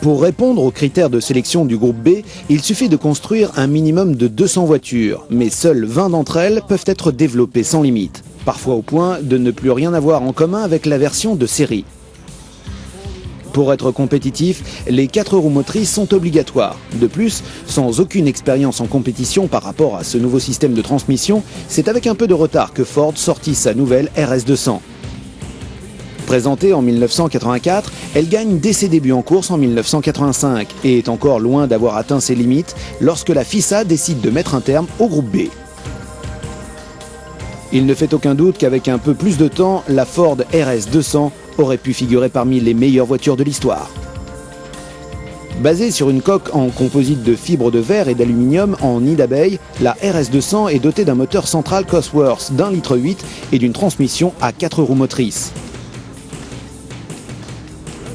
Pour répondre aux critères de sélection du groupe B, il suffit de construire un minimum de 200 voitures, mais seules 20 d'entre elles peuvent être développées sans limite, parfois au point de ne plus rien avoir en commun avec la version de série. Pour être compétitif, les 4 roues motrices sont obligatoires. De plus, sans aucune expérience en compétition par rapport à ce nouveau système de transmission, c'est avec un peu de retard que Ford sortit sa nouvelle RS200. Présentée en 1984, elle gagne dès ses débuts en course en 1985 et est encore loin d'avoir atteint ses limites lorsque la FISA décide de mettre un terme au groupe B. Il ne fait aucun doute qu'avec un peu plus de temps, la Ford RS200 aurait pu figurer parmi les meilleures voitures de l'histoire. Basée sur une coque en composite de fibres de verre et d'aluminium en nid d'abeille, la RS200 est dotée d'un moteur central Cosworth d'1,8 litre et d'une transmission à 4 roues motrices.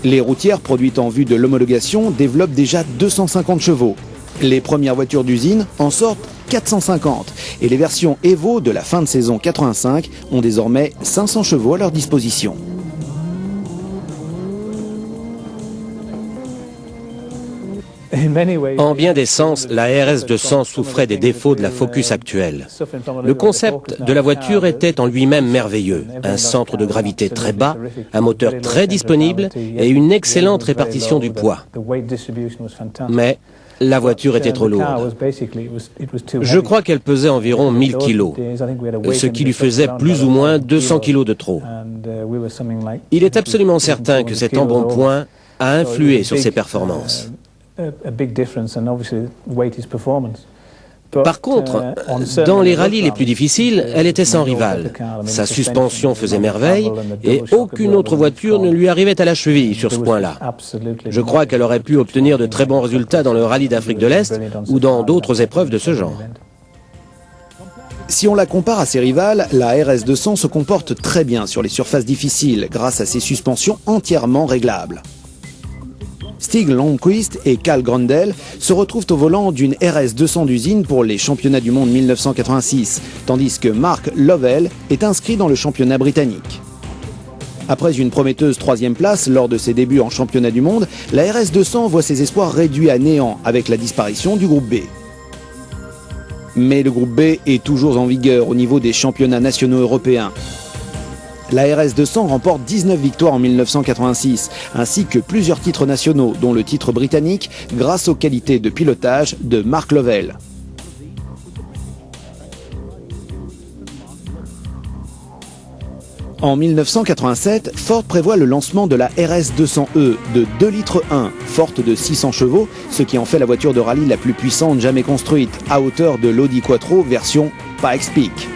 Les routières produites en vue de l'homologation développent déjà 250 chevaux. Les premières voitures d'usine en sortent 450 et les versions Evo de la fin de saison 85 ont désormais 500 chevaux à leur disposition. En bien des sens, la RS200 souffrait des défauts de la Focus actuelle. Le concept de la voiture était en lui-même merveilleux. Un centre de gravité très bas, un moteur très disponible et une excellente répartition du poids. Mais la voiture était trop lourde. Je crois qu'elle pesait environ 1000 kilos, ce qui lui faisait plus ou moins 200 kilos de trop. Il est absolument certain que cet embonpoint a influé sur ses performances. Par contre, dans les rallyes les plus difficiles, elle était sans rival. Sa suspension faisait merveille et aucune autre voiture ne lui arrivait à la cheville sur ce point-là. Je crois qu'elle aurait pu obtenir de très bons résultats dans le rallye d'Afrique de l'Est ou dans d'autres épreuves de ce genre. Si on la compare à ses rivales, la RS200 se comporte très bien sur les surfaces difficiles grâce à ses suspensions entièrement réglables. Stig Lundqvist et Carl Grundel se retrouvent au volant d'une RS200 d'usine pour les championnats du monde 1986, tandis que Mark Lovell est inscrit dans le championnat britannique. Après une prometteuse 3e place lors de ses débuts en championnat du monde, la RS200 voit ses espoirs réduits à néant avec la disparition du groupe B. Mais le groupe B est toujours en vigueur au niveau des championnats nationaux européens. La RS200 remporte 19 victoires en 1986, ainsi que plusieurs titres nationaux, dont le titre britannique, grâce aux qualités de pilotage de Mark Lovell. En 1987, Ford prévoit le lancement de la RS200E de 2,1 litres, forte de 600 chevaux, ce qui en fait la voiture de rallye la plus puissante jamais construite, à hauteur de l'Audi Quattro version Pikes Peak.